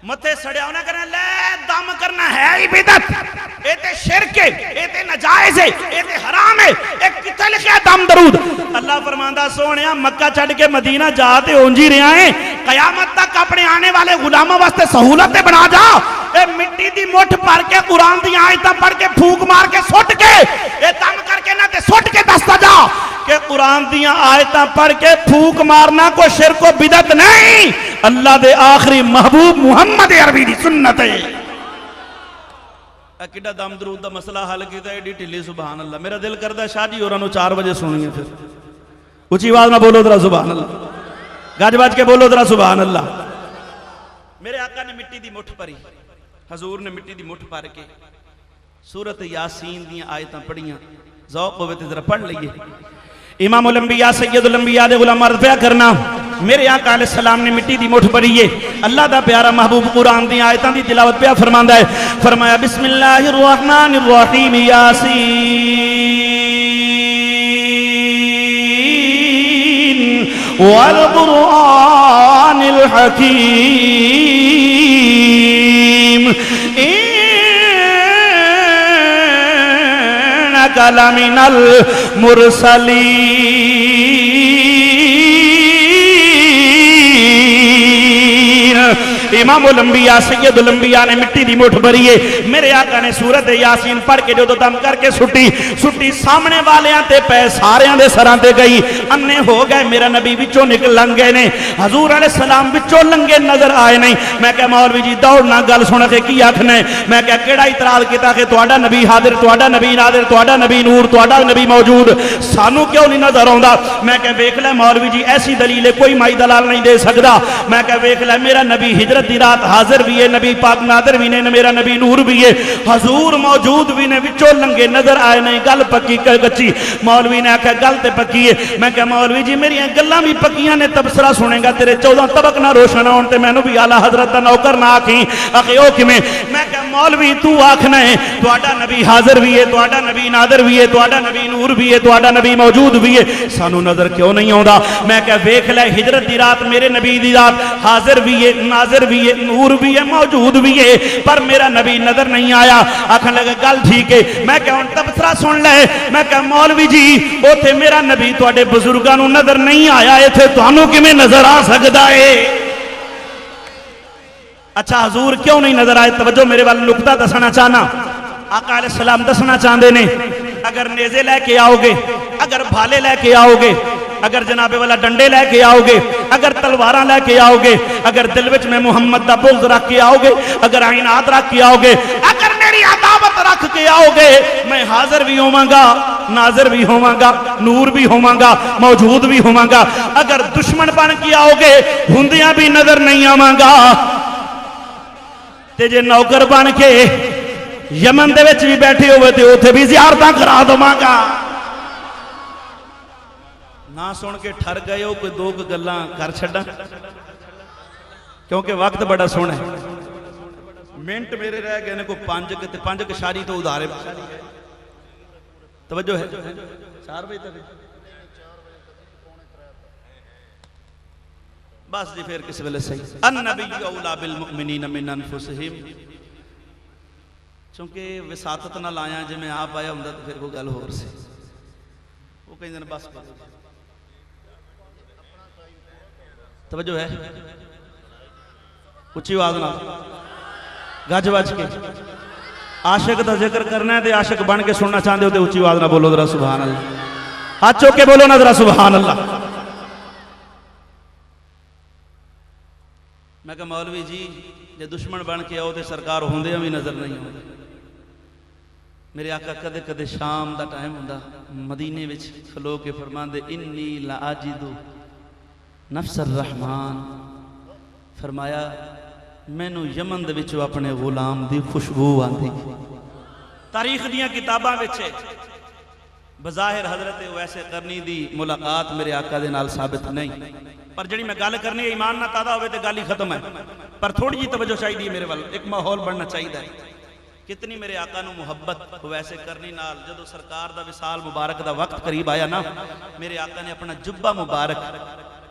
متے سڑیا ہونا کرنا لے دم کرنا ہے ہی بدت، اے تے شرک ہے، اے تے نجائز ہے، اے تے حرام ہے، ایک کتے لکھیا دم درود۔ اللہ فرماندہ سونیا مکہ چھڑ کے مدینہ جاتے ہونجی رہا ہیں، قیامت تک اپنے آنے والے غلاموں واسطے سہولتیں بنا جا۔ اے مٹی دی مٹھ پڑھ کے قرآن دی آیتاں پڑھ کے پھونک مار کے سٹ کے اے دم کر کے نہ تے سٹ کے دستا جا کہ قرآن دیاں آیتاں پڑھ کے پھونک مارنا کو شرک و بدعت نہیں، اللہ دے آخری محبوب محمد عربی دی سنت ہے۔ کڈا دم درود دا مسئلہ حل کیتا ایڈی ٹھلی سبحان اللہ۔ میرا دل کردا ہے شاہ جی اورانو 4 بجے سنیے، پھر اونچی آواز نہ بولو ذرا سبحان اللہ، گج بج کے بولو ذرا سبحان اللہ۔ میرے آقا نے مٹی دی مٹھ پڑھی، حضور نے مٹی دی مٹھ پڑھ کے سورت یاسین دیاں آیتاں پڑھیاں، ذوق ہوئے تے ذرا پڑھ لئیے۔ امام الانبیاء سید الانبیاء دے غلام عرض پیا کرنا، میرے آقا علیہ السلام نے مٹی دی مٹھ پڑھیے، اللہ دا پیارا محبوب قرآن دی آیتاں دی تلاوت پیا فرماندا ہے، فرمایا بسم اللہ الرحمن الرحیم یاسین والقرآن الحکیم انک لمن المرسلین۔ امام الانبیاء سید الانبیاء نے مٹی دی مٹھ بھریے، میرے آقا نے سورت یاسین پڑھ کے جو دم کر کے سٹی سامنے والیاں تے پہ ساریاں دے سراں تے گئی، انے ہو گئے، میرا نبی وچوں نکل لنگے نے، حضور علیہ السلام وچوں لنگے نظر آئے نہیں۔ میں کہا مولوی جی دوڑنا گل سن کے کی آکھنا ہے؟ میں کہا کیڑا اعتراض کیتا کہ تہاڈا نبی حاضر، تہاڈا نبی ناظر، تہاڈا نبی نور، تہاڈا نبی موجود، سانو کیوں نہیں نظر آوندا؟ میں کہا ویکھ لے مولوی جی ایسی دلیل کوئی مائی دلال نہیں دے سکدا۔ میں کہا ویکھ لے میرا نبی ہجرت دی رات حاضر بھی ہے، نبی پاک ناظر بھی نے، میرا نبی نور بھی ہے، حضور موجود بھی نے، وچوں لنگے نظر آئے نہیں، گل پکی کچی۔ مولوی نے آکھا گل تے پکی ہے۔ میں کہا مولوی جی میری گلاں بھی پکیاں نے، تبصرہ سنے گا تیرے 14 طبق نہ روشن ہون تے مینوں بھی اعلی حضرت دا نوکر نہ آکھیں۔ آکھے او کیویں؟ میں کہا مولوی تو آکھنا ہے تہاڈا نبی حاضر بھی ہے، تہاڈا نبی ناظر بھی ہے، تہاڈا نبی نور بھی ہے، تہاڈا نبی موجود بھی ہے، سانو نظر کیوں نہیں آوندا؟ میں کہا ویکھ لے ہجرت دی رات میرے نبی دی رات حاضر بھی ہے، ناظر بھی ہے، نور بھی ہے، موجود بھی ہے، پر میرا نبی نظر نہیں آیا۔ آکھن لگا گل ٹھیک ہے۔ میں کہا ہن تبصرہ سن لے۔ میں کہا مولوی جی اوتھے میرا نبی تواڈے بزرگاں نوں نظر نہیں آیا، ایتھے تانوں کیویں نظر آ سکدا ہے؟ اچھا حضور کیوں نہیں نظر آئے؟ توجہ میرے والے نقطہ دسنا چاہنا۔ آقا علیہ السلام دسنا چاہندے نے اگر نیزے لے کے آؤ گے، اگر بھالے لے کے آؤ گے، اگر جناب والا ڈنڈے لے کے آؤ گے، اگر تلواراں لے کے آؤ گے، اگر دل وچ میں محمد دا بغض رکھ کے آؤ گے، اگر عینات رکھ کے آؤ گے، اگر میری عداوت رکھ کے آؤ گے، میں حاضر بھی ہوواں گا، ناظر بھی ہوواں گا، نور بھی ہوواں گا، موجود بھی ہوواں گا۔ اگر دشمن بن کے آؤ گے ہندیاں بھی نظر نہیں آواں گا، تے جے نوکر بن کے یمن دے وچ بھی بیٹھے ہوئے تے اوتھے بھی زیارتاں کرا دواں گا۔ نہ سن کے ٹھر گئے ہو کوئی دو گلاں کر چھڈاں کیونکہ وقت بڑا سونا ہے، منٹ میرے رہ گئے نے کوئی 5 کشاری تو ادھارے توجہ ہے 4 بجے تک بس جی پھر کس ویلے صحیح۔ النبی اولا بالمؤمنین من انفسہم، چونکہ وساطت نہ لایا جی میں آپ آیا ہوں تو پھر وہ گل ہو رہی وہ کہیں دن بس توجہ ہے اچھی آواز نہ گج بج کے عاشق دا ذکر کرنا ہے تے عاشق بن کے سننا چاہتے ہو تے اچھی آواز نہ بولو ذرا سبحان اللہ، ہاتھ چوک کے بولو نا ذرا سبحان اللہ۔ میں کہا مولوی جی جے دشمن بن کے آؤ تے سرکار ہوندے بھی نظر نہیں ہوندے۔ میرے آقا کدے کدے شام دا ٹائم ہوندا مدینے وچ کھلو کے فرماندے انی لاجد نفس الرحمن، فرمایا مینوں یمن دے وچوں اپنے غلام دی خوشبو آندی۔ تاریخ دیاں کتاباں وچ بظاہر حضرت ویسے قرنی دی ملاقات میرے آقا دے نال ثابت نہیں، پر جڑی میں گل کرنی ہے ایمان نہ تازہ ہوئے تے گل ہی ختم ہے، پر تھوڑی جی توجہ چاہیے میرے وال، ایک ماحول بننا چاہیے۔ کتنی میرے آقا نو محبت ویسے کرنی نال جدو سرکار دا وصال مبارک دا وقت قریب آیا نا، میرے آقا نے اپنا جبہ مبارک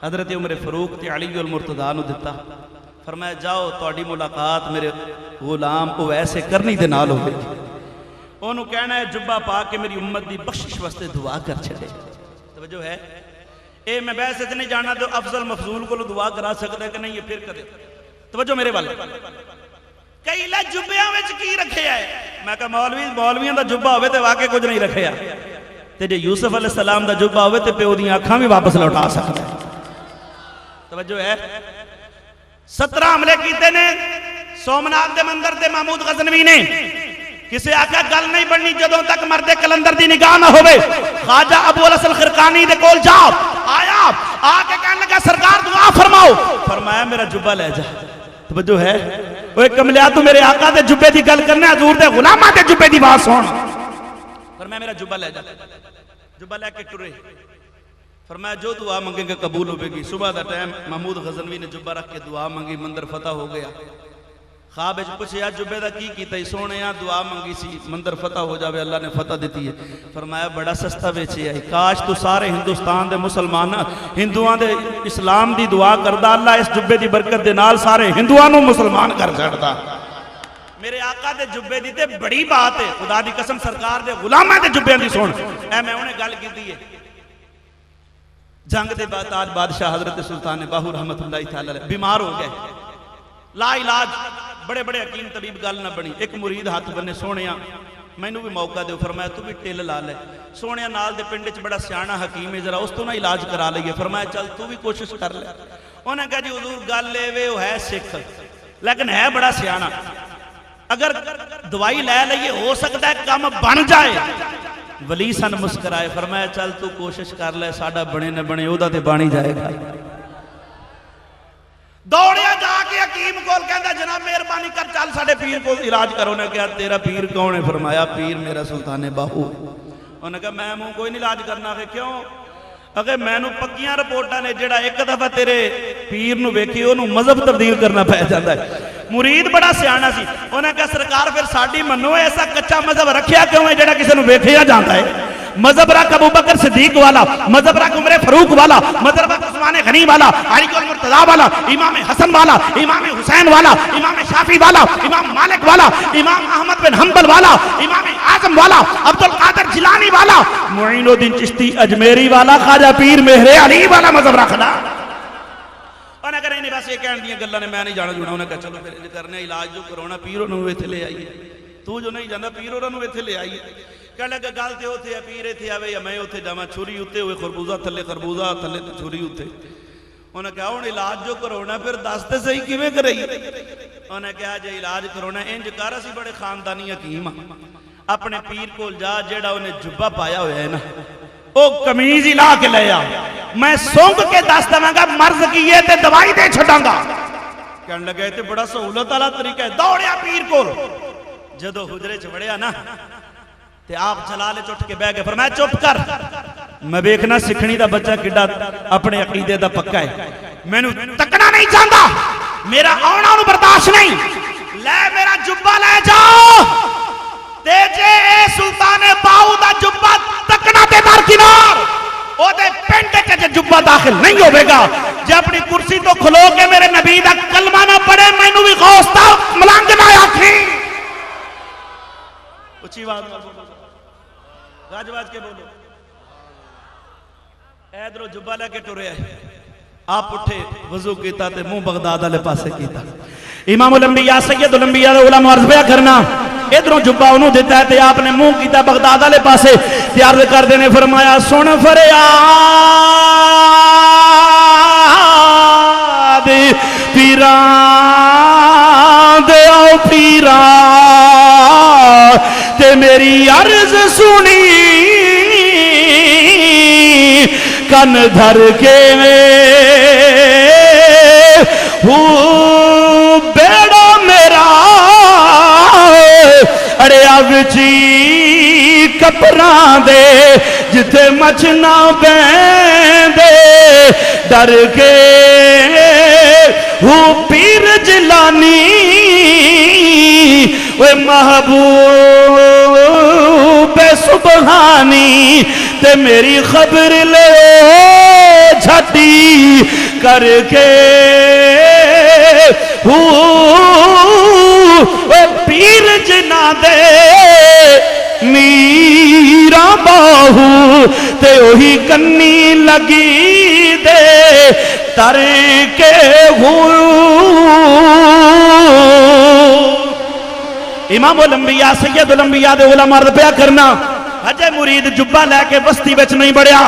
حضرت عمر فاروق تے علی المرتضیٰ نو دیتا، فرمایا جاؤ تہاڈی ملاقات میرے غلام اویس کرنی دے نال ہوے گی، انہوں کہنا ہے جبہ پا کے میری امت دی بخشش واسطے دعا کر چھڑے۔ توجہ ہے، اے میں بحث سے نہیں جانا تو افضل مفضول کو دعا کرا سکتا ہے کہ نہیں، یہ پھر کرے۔ توجہ میرے والے، کئی لے جبیاں وچ کی رکھے ہے، میں کہا مولویاں دا جبہ ہوئے تے واقعی کچھ نہیں رکھے ہے، تے جے یوسف علیہ السلام دا جبہ ہوئے تے پیو دیاں اکھاں بھی واپس لوٹا سکتا ہے۔ توجہ ہے، 17 حملے کیتے نے سومنات دے مندر تے محمود غزنوی نے، کسے آکھا گل نہیں بڑھنی جدوں تک مرد کلندر دی نگاہ نہ ہوئے۔ خواجہ ابو الحسن خرقانی دے کول جاؤ، آیا آکے کہنے لگا سرکار دعا فرماؤ، فرمایا میرا جبہ لے جا۔ توجہ ہے، اوہ کملیا تو میرے آقا دے جبے دی گل کرنے، حضور دے غلامہ دے جبے دی بات سن۔ فرمایا میرا جبہ لے جا، جبہ لے کے ٹرے، فرمایا جو دعا منگے گا قبول ہوئے گی۔ صبح دا ٹائم محمود غزنوی نے جبہ رکھ کے دعا منگی، مندر فتح ہو گیا۔ خواب اچ پوچھیا جبے دا کی کیتا ہی؟ سونے دعا منگی سی مندر فتح ہو جاوے، اللہ نے فتح دیتی ہے۔ فرمایا بڑا سستا بیچے ہے، کاش تو سارے ہندوستان دے مسلمان ہندوان دے اسلام دی دعا کردہ، اللہ اس جبے دی برکت دے نال سارے ہندوانوں مسلمان کر چھڑدا۔ میرے آقا دے جبے دی تے بڑی بات ہے، خدا دی قسم سرکار دے غلامہ دے جبے دی سن۔ اے میں انہیں گل کی دی ہے، جنگ دے بعد آج بادشاہ حضرت سلطان باہو رحمت اللہ تعالی بیمار ہو گئے، لا علاج، بڑے بڑے حکیم طبیب گل نہ بنی۔ ایک مرید ہاتھ بنے، سونیا مینوں بھی موقع دے، فرمایا تو بھی ٹل لا لے۔ سونیا نال دے پنڈ وچ بڑا سیاںا حکیم ہے، ذرا اس تو نہ علاج کرا لئیے۔ فرمایا چل تو بھی کوشش کر لے۔ انہوں نے کہا جی حضور گل لے وے وہ ہے سکھ لیکن ہے بڑا سیاںا، اگر دوائی لے لئیے ہو سکتا ہے کم بن جائے۔ ولی سن مسکرائے، فرمایا چل تو کوشش کر لے، ساڈا بنے نہ بنے او دا تے بانی جائے گا۔ دوڑیا جا کے حکیم کول کہندا جناب مہربانی کر چل ساڈے پیر کو علاج کرو۔ نے کہا تیرا پیر کون ہے؟ فرمایا پیر میرا سلطان باہو۔ انہوں نے کہا میں منہ کوئی نہیں علاج کرنا۔ کہ کیوں؟ اگر میں نو پکیاں رپورٹاں نے جڑا ایک دفعہ تیرے پیر نو ویکھی انہوں مذہب تبدیل کرنا پہ جاتا ہے۔ مرید بڑا سیاںا سی، انہوں نے کہا سرکار پھر ساڈی منو ایسا کچا مذہب رکھیا کیوں ہے جڑا کسی نو ویکھیا جاندا ہے؟ مذہب رکھ ابو بکر صدیق والا، مذہب رکھ عمر فاروق والا، مذہب رکھ عثمان غنی والا، علی المرتضیٰ والا، امام حسن والا، امام حسین والا، امام شافعی والا، امام مالک والا، امام احمد بن حنبل والا، امام اعظم والا، عبد القادر جیلانی والا، معین الدین چشتی اجمیری والا، خواجہ پیر مہر علی والا مذہب رکھنا۔ انہیں کہا نہیں بس یہ کہنے دیا گلہ نے میں نہیں جانا جوڑا۔ انہیں کہا چلو پھر کرنے علاج جو کرونا پیروں نے ویتھے لے آئیے، تو جو نہیں جانا پیروں نے ویتھے لے آئیے۔ کہنے لگا گل تے ہوتے ہیں پیرے تھے آوے یا میں ہوتے جاما، چھوری ہوتے ہوئے خربوزہ تھلے خربوزہ تھلے تے چھوری ہوتے۔ انہیں کہا ان علاج جو کرونا پھر دستے صحیح کیویں کرئی؟ انہیں کہا جے علاج کرونا انج کر اسی بڑے خاندانی حکیم اپنے پیر کو جا جیڑا انہیں جبہ پایا ہویا ہے نا او کمیز ہلا کے لے آ، میں سونگ کے دس دوں گا مرض کیے تے دوائی دے چھٹاں گا۔ کہنے لگے تے بڑا سہولت والا طریقہ ہے۔ دوڑیا پیر کو، جدو حجرے چ وڑیا نا تے آپ جلالے چٹ کے بہ گئے۔ فرمایا چپ کر، میں دیکھنا سکھنی دا بچہ کڈا اپنے عقیدے دا پکا ہے، میں نو تکنا نہیں چاہتا، میرا آنا نو برداشت نہیں، لے میرا جبہ لے جاؤ تے جے سلطان باہو دا جبہ تکنا تے دار کنار او دے پنڈے کے جبہ داخل نہیں ہوئے گا۔ جے اپنی کرسی تو کھلو کے میرے نبی دا کلمہ نہ پڑے میں نو بھی غوث تا ملانگ نہ آکھی۔ اچھی بات بولو، راج باج کے بولو۔ ایدرو جبہ لے کے ٹورے آئے، آپ اٹھے وضو کیتا تے منہ بغداد علیہ پاسے کیتا۔ امام الانبیاء سید الانبیاء علماء عرض بیہ کرنا، ادھروں جبہ انہوں دیتا ہے تے آپ نے منہ کیتا بغداد علیہ پاسے تیار کر دینے۔ فرمایا سن فریاد پیران دے آؤ پیران تے میری عرض سنی کن دھر کے بیڑا میرا اڑے اب جی کپران دے جتے مچنا بیندے ڈر کے پیر جلانی وے محبوب سبحانی تے میری خبر لے جھٹی کر کے پیر جنا دے میرا باہو تے وہی کنی لگی دے ترے کے امام الانبیاء سید الانبیاء دے غلام عرض پیا کرنا اجے مرید جبہ لے کے بستی وچ نہیں بڑھیا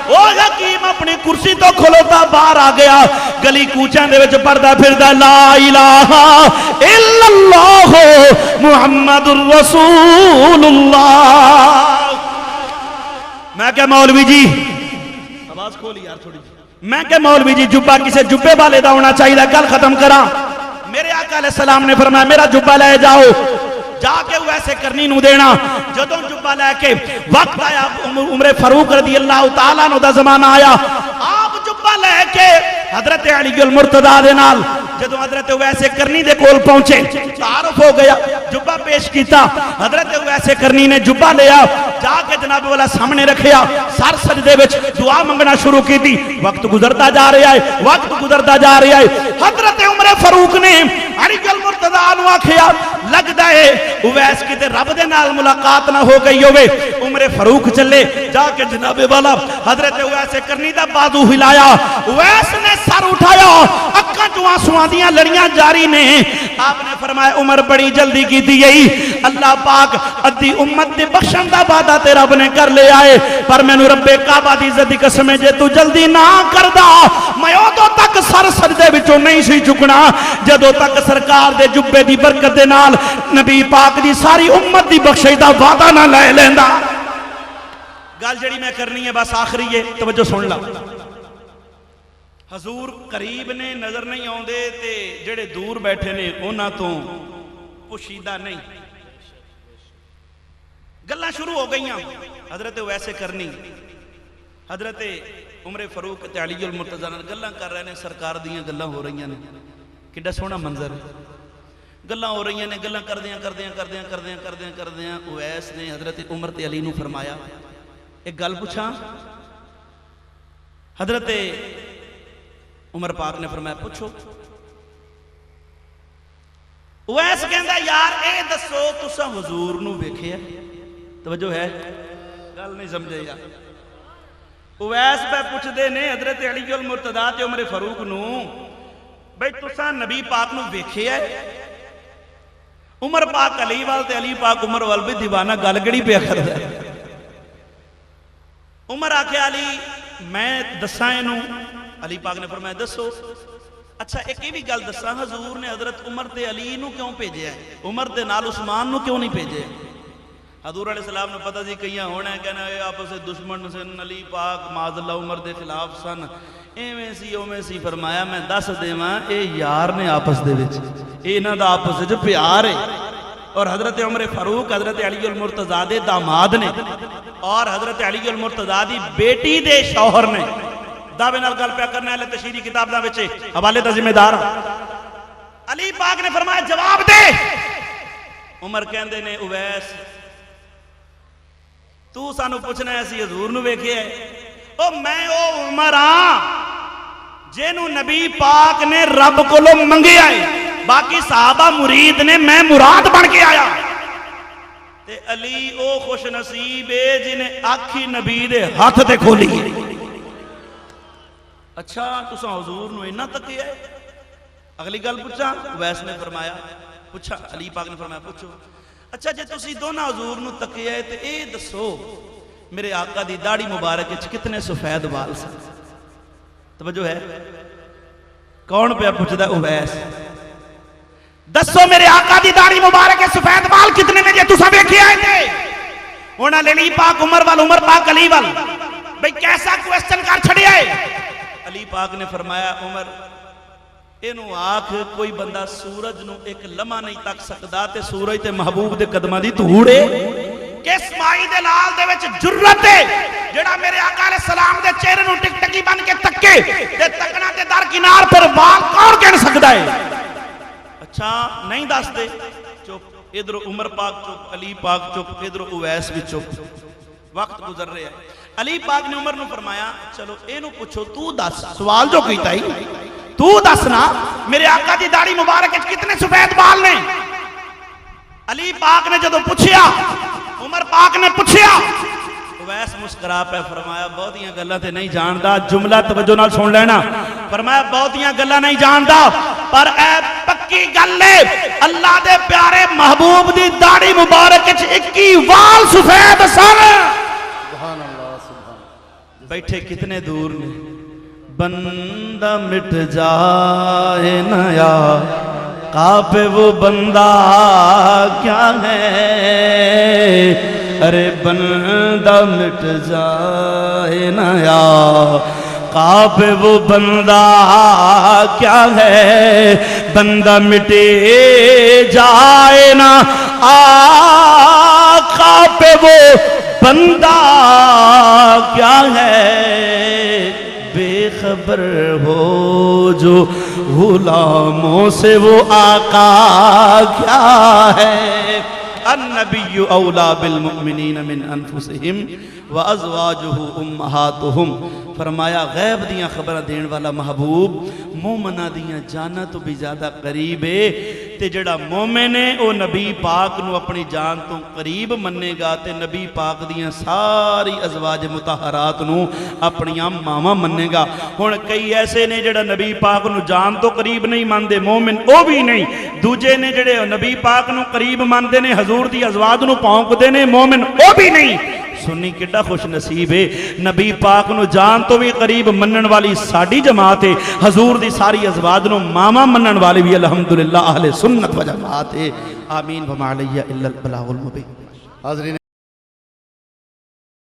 او حکیم اپنی کرسی تو کھلوتا باہر آ گیا گلی کوچیاں دے وچ پڑھدا پھردا لا الہ الا اللہ محمد الرسول اللہ میں کہ مولوی جی آواز کھولی یار تھوڑی میں کہ مولوی جی جبہ کسے جبے والے دا ہونا چاہیے گل ختم کرا میرے آقا علیہ السلام نے فرمایا میرا جبہ لے جاؤ جا کے ویسے کرنی نو دینا جدوں جبہ لے کے وقت آیا عمر فاروق رضی اللہ تعالیٰ عنہ دا زمانہ آیا آپ جبہ لے کے حضرت علی المرتضیٰ دے نال جدوں حضرت ویسے کرنی دے کول پہنچے تعارف ہو گیا جبہ پیش کیتا حضرت ویسے کرنی نے جبہ لیا جا کے جناب والا سامنے رکھیا سر سجدے وچ دعا منگنا شروع کی تھی وقت گزرتا جا رہا ہے وقت گزرتا جا رہا ہے حضرت عمر فاروق نے علی المرتضیٰ نو آکھیا لگدا ہے اویس کی تے رب دے نال ملاقات نہ ہو گئی ہوئے عمر فاروق چلے جا کے جناب والا حضرت اویس کرنی دا بازو ہلایا اویس نے سر اٹھایا اکھاں چوں آنسواں دیاں لڑیاں جاری نے آپ نے فرمایا عمر بڑی جلدی کی دی گئی اللہ پاک ادھی امت دے بخشن دا وعدہ تے رب نے کر لے آئے پر مینوں رب کعبہ دی عزت دی قسم ہے جے تو جلدی نہ کردا میں اودوں تک سر سجدے وچوں نہیں سی چکنا جدوں تک سرکار دے جبے دی برکت دے نال نبی پاک دی ساری امت دی بخشش دا وعدہ نہ لے لیندا گل جڑی میں کرنی ہے بس آخری ہے توجہ سن لا حضور قریب نے نظر نہیں آوندے تے جڑے دور بیٹھے نے انہاں تو پوشیدہ نہیں گلاں شروع ہو گئیاں حضرت ویسے کرنی حضرت عمر فاروق تے علی المرتضیٰ گلاں کر رہے ہیں سرکار دیاں گلاں ہو رہی ہیں کڈا سونا منظر ہے گلاں ہو رہی ہیں گلاں کردیاں اویس نے حضرت عمر تے علی نو فرمایا ایک گل پوچھاں حضرت عمر پاک نے فرمایا پوچھو اویس کہندا یار اے دسو تساں حضور نو ویکھیا توجہ ہے گل نہیں سمجھے یار اویس پہ پوچھ دے نے حضرت علی المرتضیٰ تے عمر فاروق نو بھئی تساں نبی پاک نو ویکھیا عمر پاک علی وال تے علی پاک عمر وال بھی دیوانہ گل گڑی پہ کردا ہے عمر آکھے علی میں دساں اینوں علی پاک نے فرمایا دسو اچھا ایک بھی گل دساں حضور نے حضرت عمر تے علی نو کیوں بھیجیا ہے عمر تے نال عثمان نو کیوں نہیں بھیجیا حضور علیہ السلام نے پتہ سی کئیاں ہونا ہے کہنا اے آپس سے دشمن سن علی پاک معاذ اللہ عمر دے خلاف سن ایویں سی اوویں سی فرمایا میں دس دیواں اے یار نے آپس دے وچ اے انہاں دا آپس وچ پیار ہے اور حضرت عمر فاروق حضرت علی المرتضیٰ دے داماد نے اور حضرت علی المرتضیٰ دی بیٹی دے شوہر نے دعوے نال گل پیا کرنا ہے تشریح کتاب دا وچ حوالے دا ذمہ دار علی پاک نے فرمایا جواب دے عمر کہندے نے اویس تو سانو پوچھنا ہے اسی حضور نو ویکھیا ہے او میں او عمر ہاں جینوں نبی پاک نے رب کولوں منگیا ہے باقی صحابہ مرید نے میں مراد بن کے آیا تے علی او خوش نصیب ہے جنہیں آکھی نبی دے ہاتھ تے کھولی ہے اچھا تساں حضور نو اینا تکیا ہے اگلی گل پوچھا ویس نے فرمایا پوچھا علی پاک نے فرمایا پوچھو اچھا جے تسی دونوں حضور نو تکیا ہے تے اے دسو میرے آقا دی داڑھی مبارک وچ کتنے سفید بال سن توجہ ہے کون پہ پوچھدا اویس دسو میرے آقا دی داڑھی مبارک کے سفید بال کتنے نے جے تساں ویکھیا ہے تے انہاں علی پاک عمر وال عمر پاک علی وال بھئی کیسا کوسچن کر چھڑیا ہے علی پاک نے فرمایا عمر اینو آکھ کوئی بندہ سورج نو ایک لمحہ نہیں تک سکدا تے سورج تے محبوب دے قدماں دی دھوڑ ہے کس مائی دے لال دے وچ جرت ہے جڑا میرے آقا علیہ السلام دے چہرے نو ٹک ٹکی بن کے تکے تے تکنا تے در کنار پر بال کون کہہ سکدا ہے اچھا نہیں دس دے چپ ادھر عمر پاک چپ علی پاک چپ ادھر اویس بھی چپ وقت گزر رہے ہیں علی پاک نے عمر نو فرمایا چلو اینو پوچھو تو دس سوال جو کیتا ہی تو دسنا میرے آقا دی داڑھی مبارک کتنے سفید بال نے؟ علی پاک نے جدو پوچھیا، عمر پاک نے پوچھیا، ویس مسکرا پہ فرمایا بہتیاں گلاں تے نہیں جاندا، جملہ توجہ نال سن لینا، فرمایا بہتیاں گلاں نہیں جاندا پر اے پکی گل ہے اللہ دے پیارے محبوب دی داڑھی مبارک 21 وال سفید سن۔ سبحان اللہ سبحان۔ بیٹھے کتنے دور نے، بندہ مٹ جائے نیا کعبے وہ بندہ کیا ہے، ارے بندہ مٹ جائے نیا کعبے وہ بندہ کیا ہے، بندہ مٹے جائے نا آقا پہ وہ بندہ کیا ہے، بے خبر ہو جو غلاموں سے وہ آقا کیا ہے۔ النبی اولا بالمؤمنین من انفسہم وازواجہ امہاتہم، فرمایا غیب دیاں خبرہ دین والا محبوب مومنہ دیاں جانا تو بھی زیادہ قریب ہے، تے جڑا مومن ہے او نبی پاک نو اپنی جان تو قریب مننے گا، تے نبی پاک دیاں ساری ازواج مطہرات نو اپنیاں ماما مننے گا۔ ہن کئی ایسے نے جڑا نبی پاک نو جان تو قریب نہیں ماندے، مومن او بھی نہیں، دوجے نے جڑے نبی پاک نو قریب ماندے نے، حضور دی ازواج نو پاؤنک دے نے، مومن او بھی نہیں۔ سنی کڈا خوش نصیب ہے، نبی پاک نو جان تو بھی قریب منن والی ساڑی جماعت ہے، حضور دی ساری ازواج نو ماما منن والی بھی الحمدللہ اہل سنت و جماعت ہے۔ آمین وما علیہ الا البلاغ المبین۔ حاضرین